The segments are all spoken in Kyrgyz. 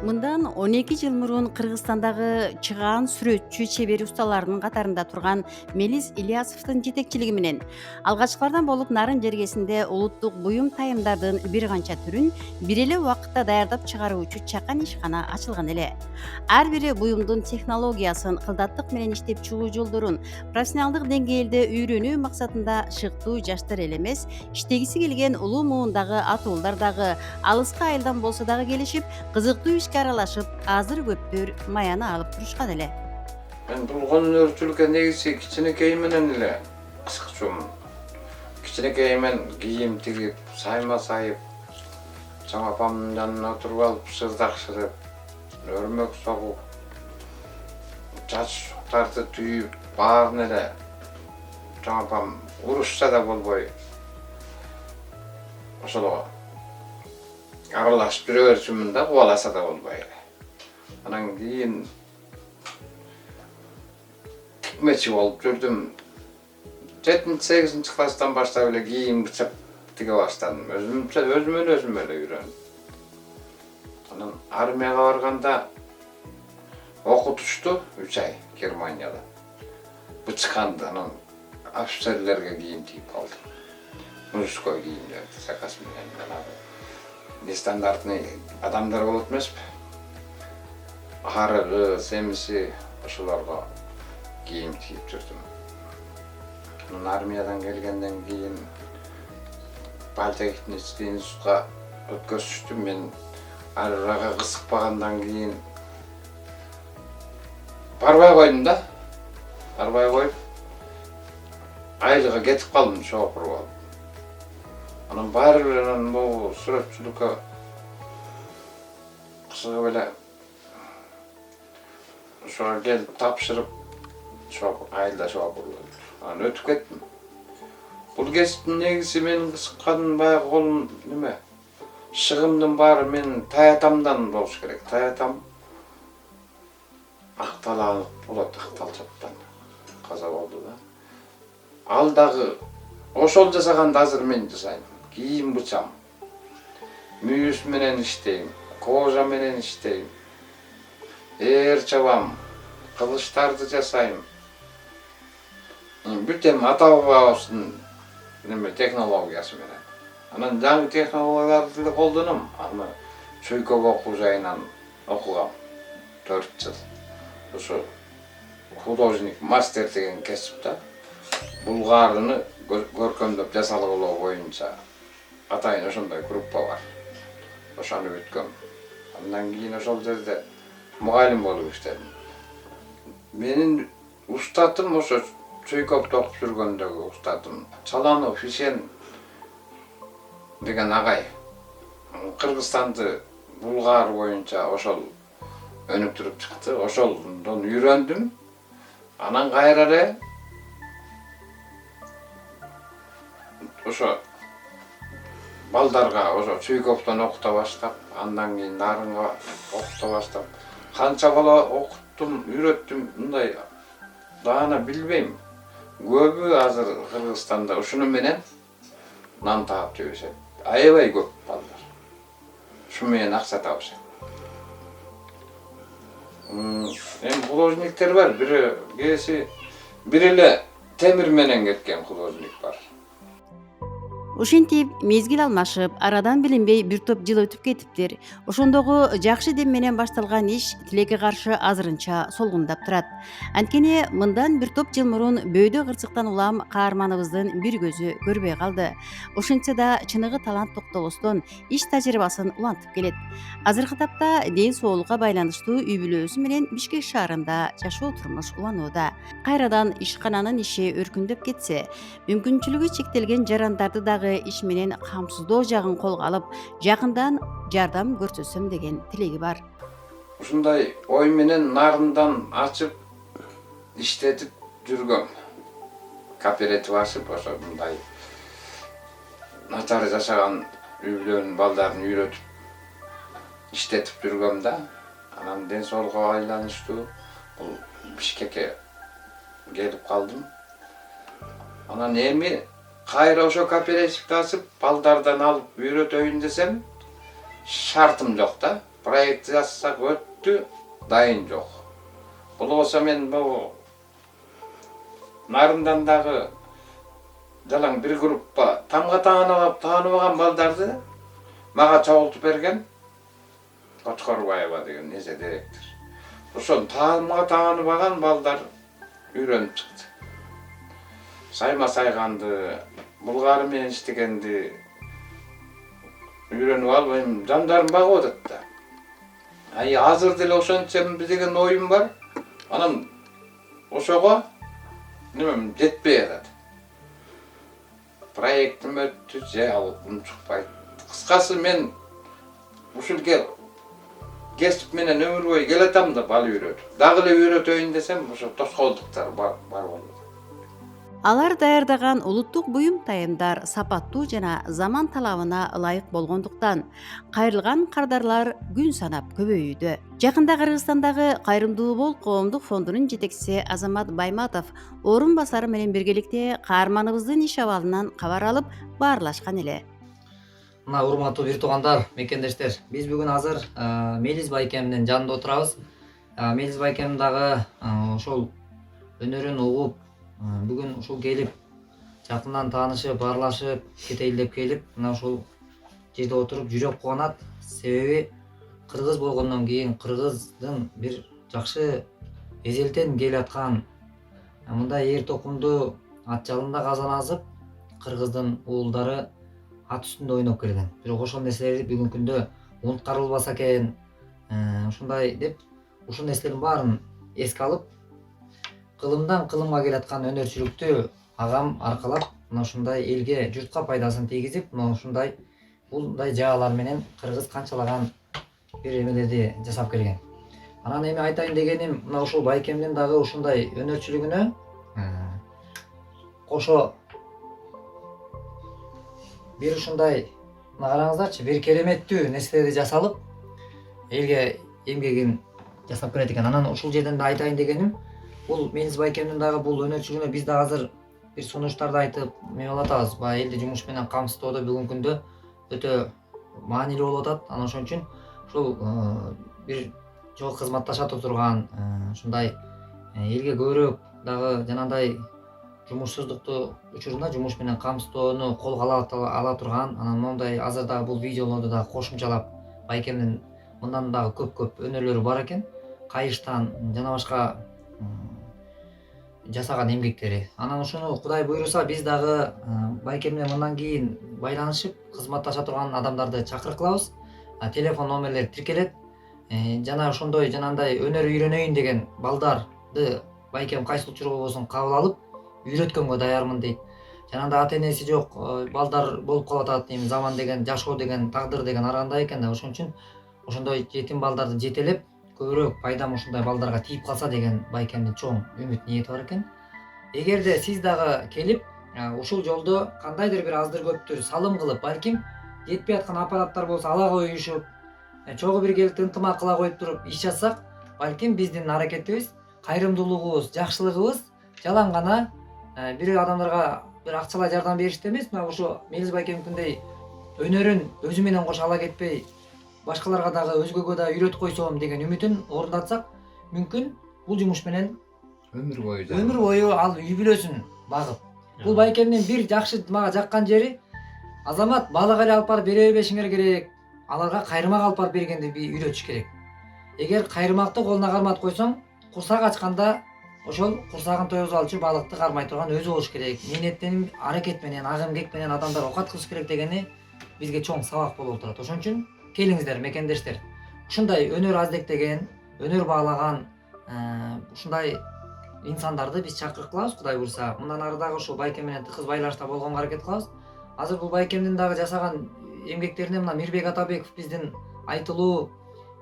Мындан 12 жыл мурун Кыргызстандагы чыгаан сүрөтчү чебер усталарынын катарында турган Мелис Ильясовдун жетекчилиги менен алгачкылардан болуп Нарын жергесинде улуттук буюм тайымдардын бир канча түрүн бир эле убакытта даярдап чыгаруучу чакан ишкана ачылган эле. Ар бири буюмдун технологиясын, кылдаттык менен иштеп чыгуу жолдорун профессионалдык деңгээлде үйрөнүү максатында шыктуу жаштар эле эмес, иштегиси келген улуу муундагы атуулар дагы алыска айылдан болсо дагы келишип, кызыктуу ишке аралашып, азыр көптөр маяны алып турушкан эле. Мен бул өнөрчүлүккө негизи кичинекей менен эле кызыкчумун. Кичинекей мен кийим тигип, сайма сайып, чоң апамдын жанына отуруп алып, сырдак шырып, өрмөк согуп, чачтарды түйүп, баарын эле чоң апам урушса да болбой ошол аралашып жүрө берчүмүн да, кубаласа да болбой эле. Анан кийин тикмечи болуп жүрдүм. 7-8 класстан баштап эле кийим бычап тиге баштадым. Өзүмөн эле үйрөнүп. Анан армияга барганда окутушту 3 ай Германияда. Бычканды анан офицерлерге кийим тигип алдым. Мужской кийимдерди, заказ менен жанагы нестандартный адамдар болот эмеспи? Арыгы, семиси ошолорго кийим тигип жүрдүм. Анан армиядан келгенден кийин политехнический институтка өткөзүштүм. Мен арага кызыкпагандан кийин барбай койдум да. Барбай коюп, айылга кетип калдым шопур болуп. Анан баары бир бул сүрөтчүлүккө кызыгып эле ошого келип тапшырып, айылда шопур болуп. Анан өтүп кеттим. Бул кесиптин негизи менин кызыкканым баягы колум неме? Шыгымдын баары менин таятамдан болуш керек. Таятам Акталанып болот, Акталчоктон каза болду да. Ал дагы ошол жасаганды азыр мен жасайм. Кийим бычам, мүйүс менен иштейм, кожа менен иштейм, чабам, кылычтарды жасайм. Бүт эми ата бабабыздын неме технологиясы менен. Анан жаңы технологияларды да колдоном. Аны Чуйков окуу жайынан окугам 4 жыл. Ошо художник, мастер деген кесипте Булгарыны көркөмдөп жасалгылоо боюнча атайын ошондой группа бар. Ошону бүткөм. Андан кийин ошол жерде мугалим болуп иштедим. Менин устатым ошо Чуйковдо окуп жүргөндөгү устатым Чаланов Фишен деген агай. Кыргызстанды Булгар боюнча ошол өнүктүрүп чыкты. Ошолдон үйрөндүм. Анан кайра эле ошо балдарга ошо Чуйковдон окута баштап, андан кийин Нарынга окута баштап, канча бала окуттум, үйрөттүм, мындай даана билбейм. Көбү азыр Кыргызстанда ушуну менен нан таап жебешет. Аябай көп балдар. Ушу менен акча табышат. Эми художниктер бар, бир эле темир менен кеткен художник бар. Ушинтип мезгил алмашып, арадан билинбей бир топ жыл өтүп кетиптир. Ошондогу жакшы дем менен башталган иш тилекке каршы азырынча солгундап турат. Анткени мындан бир топ жыл мурун бөөдө кырсыктан улам каарманыбыздын бир көзү көрбөй калды. Ошентсе да чыныгы талант токтобостон иш тажрыйбасын улантып келет. Азыркы тапта ден соолукка байланыштуу үй бүлөсү менен Бишкек шаарында жашоо турмуш уланууда. Кайрадан ишкананын иши өркүндөп кетсе, мүмкүнчүлүгү чектелген жарандарды дагы иш менен камсыздоо жагын колго алып, жакындан жардам көрсөтсөм деген тилеги бар. Ушундай ой менен Нарындан ачып иштетип жүргөм. Кооператив ачып, ошо мындай начар жашаган үй бүлөнүн балдарын үйрөтүп иштетип жүргөм да. Анан ден соолукка байланыштуу бул Бишкекке келип калдым. Анан эми кайра ошо кооперативди ачып, балдардан алып үйрөтөйүн десем, шартым жок да. проект жазсак өттү, дайын жок. Бул болсо мен бул нарындан дагы жалаң бир группа тамга тааныбаган балдарды мага чогултуп берген. Кочкорбаева деген эже директор. Ошол тамга тааныбаган балдар үйрөнүп чыкты. Сайма сайганды, булгары менен иштегенди үйрөнүп алып, эми жандарым багып атат да. Азыр деле ошончомбу деген оюм бар. Анан ошого немем жетпей атат. Проектим өттү, же алгым чыкпайт. Кыскасы мен ушул кесип менен өмүр бою келатам да бала үйрөтүп. Дагы эле үйрөтөйүн десем, ошо тоскоолдуктар бар болот. Алар даярдаган улуттук буюм тайымдар сапаттуу жана заман талабына ылайык болгондуктан кайрылган кардарлар күн санап көбөйүүдө. Жакында Кыргызстандагы Кайрымдуу бол коомдук фондунун жетекчиси Азамат Байматов орун басары менен биргеликте каарманыбыздын иш абалынан кабар алып баарлашкан эле. Мына урматтуу бир туугандар, мекендештер, биз бүгүн азыр Мелис байкемдин жанында отурабыз. Мелис байкем дагы ошол өнөрүн угуп, бүгүн ушул келип, жакындан таанышып, баарлашып, кетейин деп келип, мына ушул жерде отуруп жүрөк кубанат. Себеби кыргыз болгондон кийин кыргыздын бир жакшы эзелтен келе аткан мындай эр токумду ат жалында казан азып, кыргыздын уулдары ат үстүндө ойноп келген. Бирок ошол нерселер бүгүнкү күндө унуткарылбаса экен, ушундай деп ушул нерселердин баарын эске алып, кылымдан кылымга келаткан өнөрчүлүктү агам аркалап, мына ушундай элге, журтка пайдасын тийгизип, мына ушундай мындай жаалар менен кыргыз канчалаган бир эмелерди жасап келген. Анан эми айтайын дегеним, мына ушул байкемдин дагы ушундай өнөрчүлүгүнө кошо бир ушундай, мына караңыздарчы, бир кереметтүү нерселерди жасалып, элге эмгегин жасап келет экен. Анан ушул жерден да айтайын дегеним, бул Мелис байкемдин дагы бул өнөрчүлүгүнө биз да азыр бир сунуштарды айтып болуп атабыз. Баягы элди жумуш менен камсыздоодо бүгүнкү күндө өтө маанилүү болуп атат. Анан ошон үчүн ушул бир жол кызматташат отурган, ушундай элге көбүрөөк дагы жанагындай жумушсуздукту учурунда жумуш менен камсыздоону колго ала турган, анан моундай азыр дагы бул видеолорду дагы кошумчалап байкемдин мындан дагы көп өнөрлөрү бар экен. Кайыштан жана башка жасаган эмгектери. Анан ушуну Кудай буйруса биз дагы байкем менен мындан кийин байланышып, кызматташа турган адамдарды чакырып кылабыз. Телефон номерлери тиркелет. Жана ошондой жанагындай өнөр үйрөнөйүн деген балдарды байкем кайсыл учурда болбосун кабыл алып, үйрөткөнгө даярмын дейт. Жанагындай ата энеси жок балдар болуп калып атат. Эми заман деген, жашоо деген, тагдыр деген ар кандай экен да. Ошон үчүн ошондой жетим балдарды жетелеп, көбүрөөк пайдам ушундай балдарга тийип калса деген байкемдин чоң үмүт ниети бар экен. Эгерде сиз дагы келип, ушул жолдо кандайдыр бир аздыр көптүр салым кылып, балким жетпей аткан аппараттар болсо ала коюшуп, чогуу биргеликте ынтымак кыла коюп туруп иш жазсак, балким биздин аракетибиз, кайрымдуулугубуз, жакшылыгыбыз жалаң гана бир адамдарга бир акчалай жардам бериште эмес, мына ушу Мелис байкемдей өнөрүн өзү менен кошо ала кетпей, башкаларга дагы өзгөгө да үйрөтүп койсом деген үмүтүн орундатсак, мүмкүн бул жумуш менен өмүр бою ал үй бүлөсүн багып. Бул байкемдин бир жакшы мага жаккан жери, Азамат балык эле алып барып бере бербешиңер керек, аларга кайрымак алып барып бергенди үйрөтүш керек. Эгер кайрымакты колуна карматып койсоң, курсак ачканда ошол курсагын тойгузуп алчу балыкты кармай турган өзү болуш керек. Ниеттеним аракет менен, ак эмгек менен адамдар оокат кылыш керек дегени бизге чоң сабак болуп турат. Ошон үчүн келиңиздер мекендештер. Ушундай өнөр аздектеген, өнөр баалаган ушундай инсандарды биз чакырып калабыз, Кудай буйруса. Мындан ары дагы ушул байкем менен тыгыз байланышта болгонго аракет кылабыз. Азыр бул байкемдин дагы жасаган эмгектерине мына Мирбек Атабеков биздин айтылуу,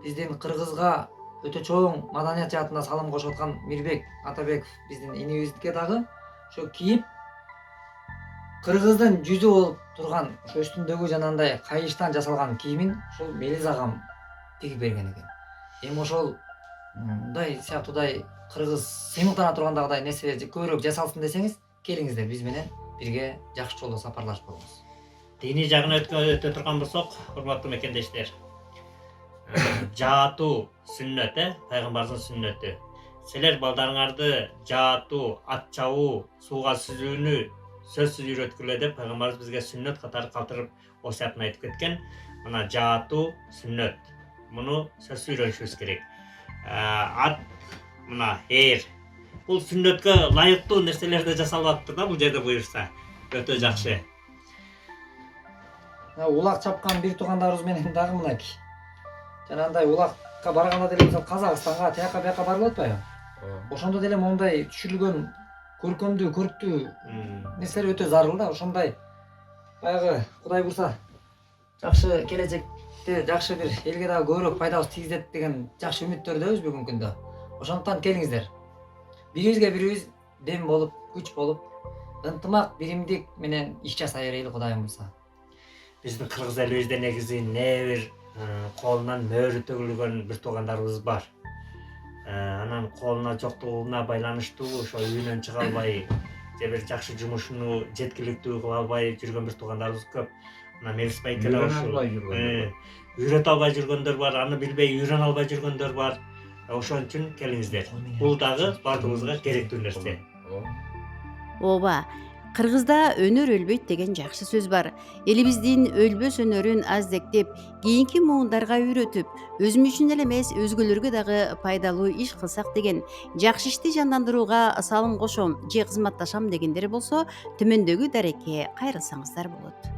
биздин кыргызга өтө чоң маданият жаатында салым кошуп аткан Мирбек Атабеков биздин инибизге дагы ошо кийип кыргыздын жүзү болуп турган ошо үстүндөгү жанагындай кайыштан жасалган кийимин ушул Мелис агам тигип берген экен. Эми ошол мындай сыяктуудай кыргыз сыймыктана тургандагыдай нерселер көбүрөөк жасалсын десеңиз, келиңиздер биз менен бирге жакшы жолдо сапарлашып болобуз. Диний жагына өтө турган болсок, урматтуу мекендештер, жаатуу сүннөт, пайгамбардын сүннөтү. Силер балдарыңарды жаатуу, ат чабуу, сууга сүзүүнү сөзсүз үйрөткүлө деп пайгамбарыбыз бизге сүннөт катары калтырып осуятын айтып кеткен. Мына жаатуу сүннөт. Муну сөзсүз үйрөнүшүбүз керек. Ат мына бул сүннөткө ылайыктуу нерселерде жасалып атыптыр да, бул жерде буюрса. Өтө жакшы. Улак чапкан бир туугандарыбыз менен дагы мынакей. Жанагындай улакка барганда деле мисалы Казакстанга, тияка бияка барылып атпайбы? Ошондо деле мондай түшүрүлгөн көркөмдүү, көрктүү нерселер өтө зарыл да. Ошондой баягы Кудай буйрса жакшы келечекте жакшы бир элге дагы көбүрөөк пайдабыз тийгизет деген жакшы үмүттөрдөбүз бүгүнкү күндө. Ошондуктан келиңиздер. Бирибизге бирибиз дем болуп, күч болуп, ынтымак, биримдик менен иш жасай берели Кудайым буйрса. Биздин кыргыз элибизде негизи не бир колунан мөөрү төгүлгөн бир туугандарыбыз бар. Анан колуна жоктугуна байланыштуу ошо үйүнөн чыга албай, же бир жакшы жумушуну жеткиликтүү кыла албай жүргөн бир туугандарыбыз көп. Мына Мелис байке да ушул үйрөтө албай жүргөндөр бар, аны билбей үйрөнө албай жүргөндөр бар. Ошон үчүн келиңиздер. Бул дагы баардыгыбызга керектүү нерсе. Ооба, кыргызда өнөр өлбөйт деген жакшы сөз бар. Элибиздин өлбөс өнөрүн аздектеп, кийинки муундарга үйрөтүп, өзүмүз үчүн эле эмес, өзгөлөргө дагы пайдалуу иш кылсак деген, жакшы ишти жандандырууга салым кошом же кызматташам дегендер болсо, төмөндөгү дарекке кайрылсаңыздар болот.